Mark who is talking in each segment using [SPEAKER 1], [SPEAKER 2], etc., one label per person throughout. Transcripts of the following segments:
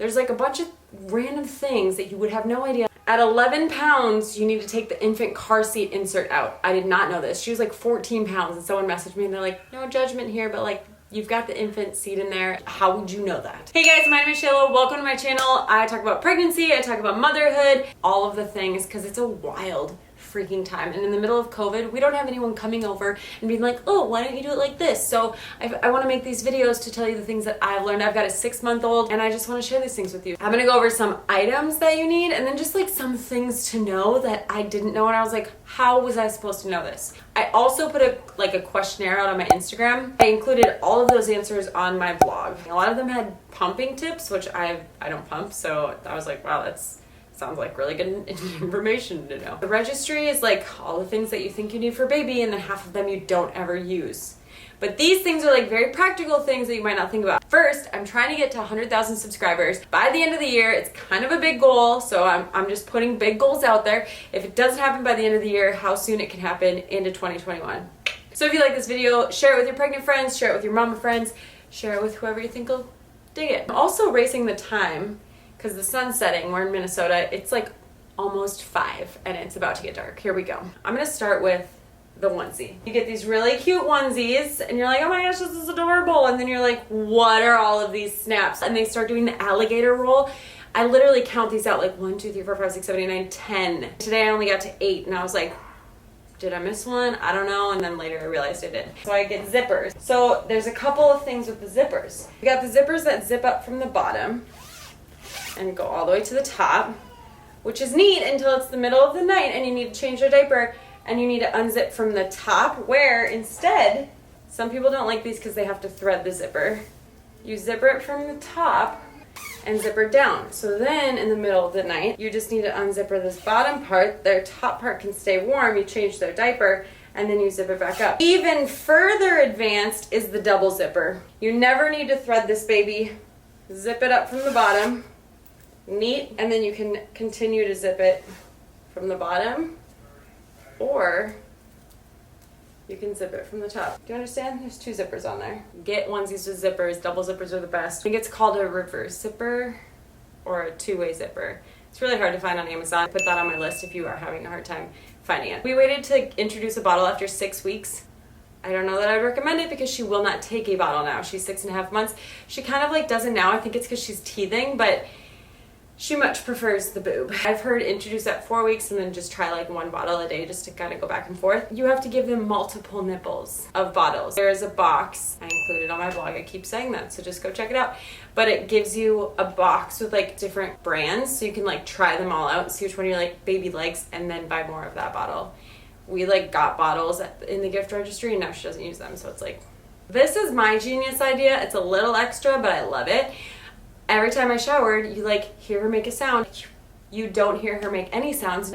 [SPEAKER 1] There's like a bunch of random things that you would have no idea. At 11 pounds, you need to take the infant car seat insert out. I did not know this. She was like 14 pounds and someone messaged me and they're like, no judgment here, but like, you've got the infant seat in there. How would you know that? Hey guys, my name is Shayla. Welcome to my channel. I talk about pregnancy, I talk about motherhood, all of the things, because it's a wild freaking time. And in the middle of COVID, we don't have anyone coming over and being like, oh, why don't you do it like this? So I want to make these videos to tell you the things that I've learned. I've got a 6-month-old and I just want to share these things with you. I'm going to go over some items that you need and then just like some things to know that I didn't know. And I was like, how was I supposed to know this? I also put a questionnaire out on my Instagram. I included all of those answers on my blog. A lot of them had pumping tips, which I don't pump. So I was like, wow, sounds like really good information to know. The registry is like all the things that you think you need for a baby, and then half of them you don't ever use. But these things are like very practical things that you might not think about. First, I'm trying to get to 100,000 subscribers by the end of the year. It's kind of a big goal, so I'm just putting big goals out there. If it doesn't happen by the end of the year, how soon it can happen into 2021. So if you like this video, share it with your pregnant friends, share it with your mama friends, share it with whoever you think will dig it. I'm also racing the time because the sun's setting. We're in Minnesota. It's like almost 5 and it's about to get dark. Here we go. I'm gonna start with the onesie. You get these really cute onesies and you're like, oh my gosh, this is adorable. And then you're like, what are all of these snaps? And they start doing the alligator roll. I literally count these out like 1, 2, 3, 4, 5, 6, 7, 8, 9, 10. Today I only got to 8 and I was like, did I miss one? I don't know. And then later I realized I did. So I get zippers. So there's a couple of things with the zippers. You got the zippers that zip up from the bottom and go all the way to the top, which is neat until it's the middle of the night and you need to change your diaper and you need to unzip from the top, where instead, some people don't like these because they have to thread the zipper. You zipper it from the top and zipper down. So then in the middle of the night, you just need to unzipper this bottom part. Their top part can stay warm. You change their diaper and then you zip it back up. Even further advanced is the double zipper. You never need to thread this baby. Zip it up from the bottom. Neat. And then you can continue to zip it from the bottom, or you can zip it from the top. Do you understand? There's 2 zippers on there. Get onesies with zippers. Double zippers are the best. I think it's called a reverse zipper or a 2-way zipper. It's really hard to find on Amazon. Put that on my list if you are having a hard time finding it. We waited to introduce a bottle after 6 weeks. I don't know that I'd recommend it because she will not take a bottle now. She's 6.5 months. She kind of like doesn't now. I think it's because she's teething, but she much prefers the boob. I've heard introduce at 4 weeks and then just try like 1 bottle a day just to kind of go back and forth. You have to give them multiple nipples of bottles. There is a box, I included on my blog, I keep saying that, so just go check it out. But it gives you a box with like different brands so you can like try them all out, see which one your like baby likes, and then buy more of that bottle. We like got bottles in the gift registry and now she doesn't use them, so it's like, this is my genius idea. It's a little extra, but I love it. Every time I showered, you like hear her make a sound. You don't hear her make any sounds.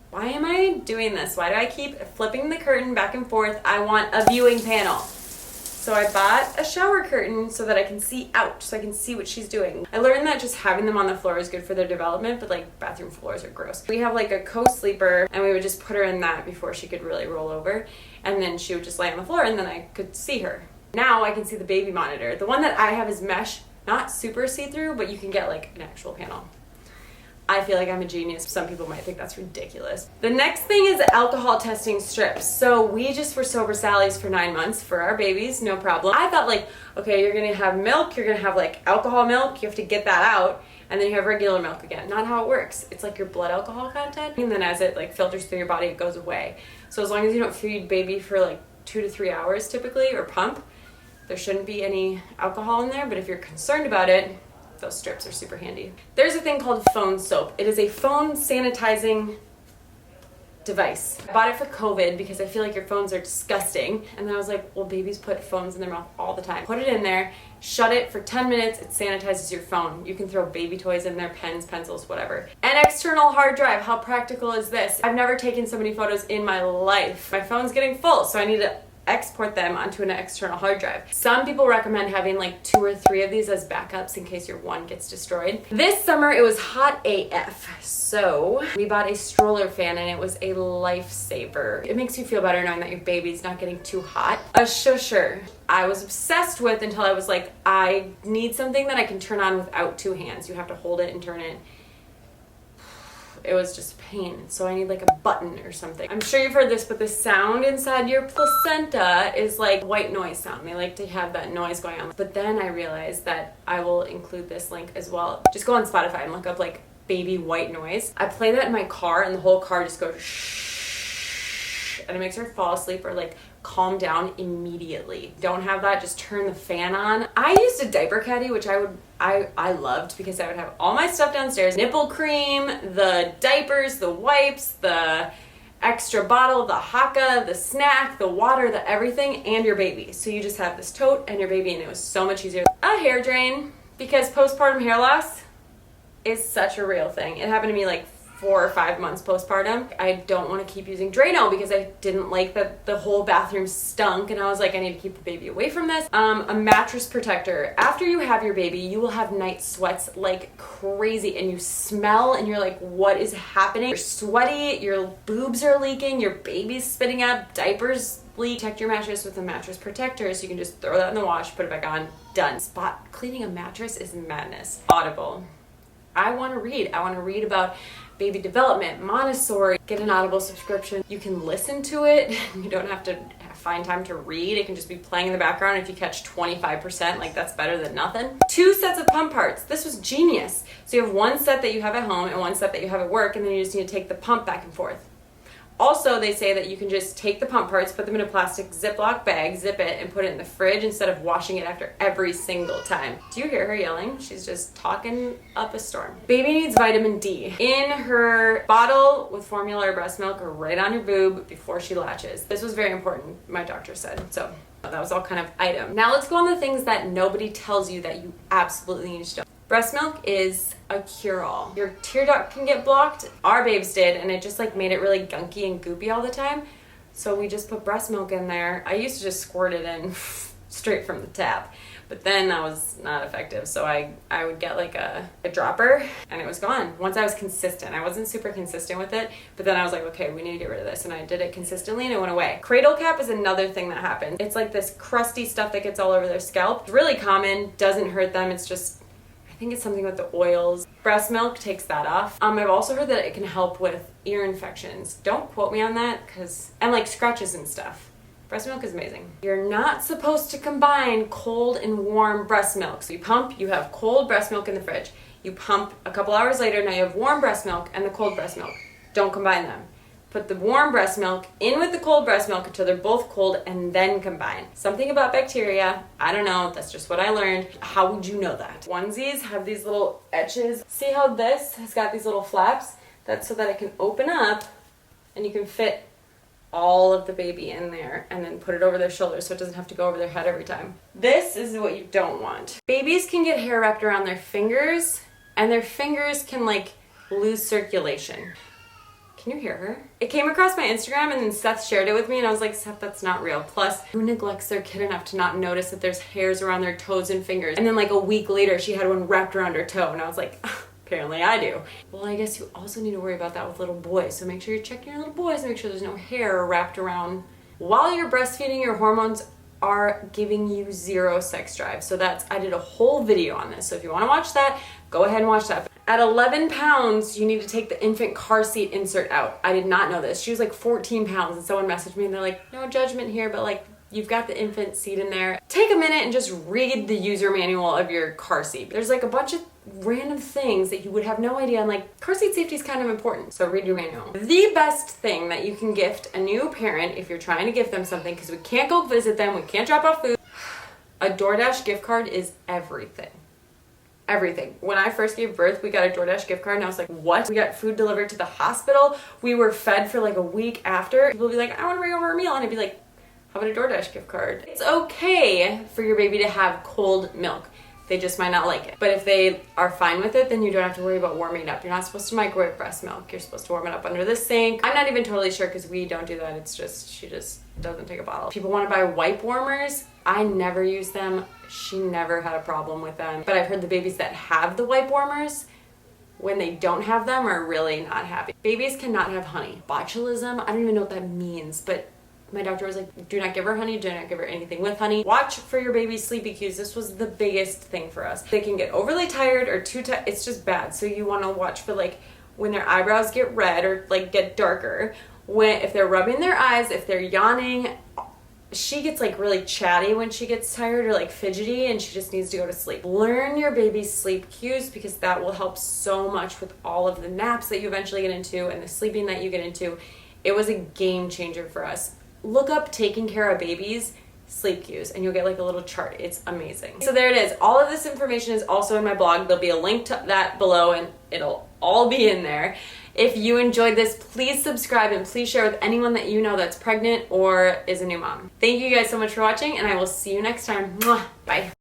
[SPEAKER 1] Why am I doing this? Why do I keep flipping the curtain back and forth? I want a viewing panel. So I bought a shower curtain so that I can see out, so I can see what she's doing. I learned that just having them on the floor is good for their development, but like bathroom floors are gross. We have like a co-sleeper and we would just put her in that before she could really roll over. And then she would just lay on the floor and then I could see her. Now I can see the baby monitor. The one that I have is mesh. Not super see-through, but you can get like an actual panel. I feel like I'm a genius. Some people might think that's ridiculous. The next thing is alcohol testing strips. So we just were sober Sally's for 9 months for our babies, no problem. I thought like, okay, you're gonna have milk, you're gonna have like alcohol milk, you have to get that out, and then you have regular milk again. Not how it works. It's like your blood alcohol content, and then as it like filters through your body, it goes away. So as long as you don't feed baby for like 2 to 3 hours typically, or pump, there shouldn't be any alcohol in there, but if you're concerned about it, those strips are super handy. There's a thing called phone soap. It is a phone sanitizing device. I bought it for COVID because I feel like your phones are disgusting. And then I was like, well, babies put phones in their mouth all the time. Put it in there, shut it for 10 minutes, it sanitizes your phone. You can throw baby toys in there, pens, pencils, whatever. An external hard drive, how practical is this? I've never taken so many photos in my life. My phone's getting full, so I need to export them onto an external hard drive. Some people recommend having like 2 or 3 of these as backups in case your one gets destroyed. This summer it was hot AF, so we bought a stroller fan and it was a lifesaver. It makes you feel better knowing that your baby's not getting too hot. A shusher I was obsessed with until I was like, I need something that I can turn on without 2 hands. You have to hold it and turn it. It was just a pain, so I need like a button or something. I'm sure you've heard this, but the sound inside your placenta is like white noise sound. They like to have that noise going on. But then I realized that I will include this link as well. Just go on Spotify and look up like baby white noise. I play that in my car and the whole car just goes shh, and it makes her fall asleep or like calm down immediately. Don't have that, just turn the fan on. I used a diaper caddy, which I loved because I would have all my stuff downstairs. Nipple cream, the diapers, the wipes, the extra bottle, the haka, the snack, the water, the everything, and your baby. So you just have this tote and your baby, and it was so much easier. A hair drain, because postpartum hair loss is such a real thing. It happened to me like 4 or 5 months postpartum. I don't want to keep using Drano because I didn't like that the whole bathroom stunk, and I was like, I need to keep the baby away from this. A mattress protector. After you have your baby, you will have night sweats like crazy, and you smell and you're like, what is happening? You're sweaty, your boobs are leaking, your baby's spitting up, diapers leak. Protect your mattress with a mattress protector so you can just throw that in the wash, put it back on, done. Spot cleaning a mattress is madness. Audible. I want to read. I want to read about baby development, Montessori. Get an Audible subscription. You can listen to it. You don't have to find time to read. It can just be playing in the background. If you catch 25%, like that's better than nothing. 2 sets of pump parts. This was genius. So you have 1 set that you have at home and 1 set that you have at work, and then you just need to take the pump back and forth. Also, they say that you can just take the pump parts, put them in a plastic Ziploc bag, zip it, and put it in the fridge instead of washing it after every single time. Do you hear her yelling? She's just talking up a storm. Baby needs vitamin D in her bottle with formula or breast milk, or right on your boob before she latches. This was very important, my doctor said. So that was all kind of item. Now let's go on the things that nobody tells you that you absolutely need to know. Breast milk is a cure-all. Your tear duct can get blocked. Our babes did, and it just like made it really gunky and goopy all the time. So we just put breast milk in there. I used to just squirt it in straight from the tap, but then that was not effective. So I would get like a dropper, and it was gone. Once I was consistent. I wasn't super consistent with it, but then I was like, okay, we need to get rid of this. And I did it consistently and it went away. Cradle cap is another thing that happened. It's like this crusty stuff that gets all over their scalp. It's really common, doesn't hurt them. It's just, I think it's something with the oils. Breast milk takes that off. I've also heard that it can help with ear infections. Don't quote me on that, and like scratches and stuff. Breast milk is amazing. You're not supposed to combine cold and warm breast milk. So you pump, you have cold breast milk in the fridge. You pump a couple hours later, now you have warm breast milk and the cold breast milk. Don't combine them. Put the warm breast milk in with the cold breast milk until they're both cold, and then combine. Something about bacteria, I don't know, that's just what I learned. How would you know that? Onesies have these little etches. See how this has got these little flaps? That's so that it can open up and you can fit all of the baby in there and then put it over their shoulders so it doesn't have to go over their head every time. This is what you don't want. Babies can get hair wrapped around their fingers, and their fingers can like lose circulation. Can you hear her? It came across my Instagram, and then Seth shared it with me, and I was like, Seth, that's not real. Plus, who neglects their kid enough to not notice that there's hairs around their toes and fingers? And then like a week later, she had one wrapped around her toe, and I was like, apparently I do. Well, I guess you also need to worry about that with little boys. So make sure you're checking your little boys and make sure there's no hair wrapped around. While you're breastfeeding, your hormones are giving you 0 sex drive. So I did a whole video on this. So if you want to watch that, go ahead and watch that. At 11 pounds, you need to take the infant car seat insert out. I did not know this. She was like 14 pounds, and someone messaged me and they're like, no judgment here, but like, you've got the infant seat in there. Take a minute and just read the user manual of your car seat. There's like a bunch of random things that you would have no idea, and like car seat safety is kind of important, so read your manual. The best thing that you can gift a new parent if you're trying to gift them something, because we can't go visit them, we can't drop off food, a DoorDash gift card is everything. Everything. When I first gave birth, we got a DoorDash gift card, and I was like, what? We got food delivered to the hospital. We were fed for like a week after. People would be like, I want to bring over a meal, and I'd be like, how about a DoorDash gift card? It's okay for your baby to have cold milk. They just might not like it. But if they are fine with it, then you don't have to worry about warming it up. You're not supposed to microwave breast milk. You're supposed to warm it up under the sink. I'm not even totally sure because we don't do that. It's just, she just doesn't take a bottle. People want to buy wipe warmers. I never use them. She never had a problem with them. But I've heard the babies that have the wipe warmers, when they don't have them, are really not happy. Babies cannot have honey. Botulism, I don't even know what that means, but my doctor was like, do not give her honey, do not give her anything with honey. Watch for your baby's sleepy cues. This was the biggest thing for us. They can get overly tired or too tired. It's just bad. So you want to watch for like when their eyebrows get red or like get darker, if they're rubbing their eyes, if they're yawning. She gets like really chatty when she gets tired or like fidgety and she just needs to go to sleep. Learn your baby's sleep cues because that will help so much with all of the naps that you eventually get into and the sleeping that you get into. It was a game changer for us. Look up taking care of babies sleep cues and you'll get like a little chart. It's amazing. So there it is. All of this information is also in my blog. There'll be a link to that below and it'll all be in there. If you enjoyed this, please subscribe and please share with anyone that you know that's pregnant or is a new mom. Thank you guys so much for watching and I will see you next time. Mwah. Bye.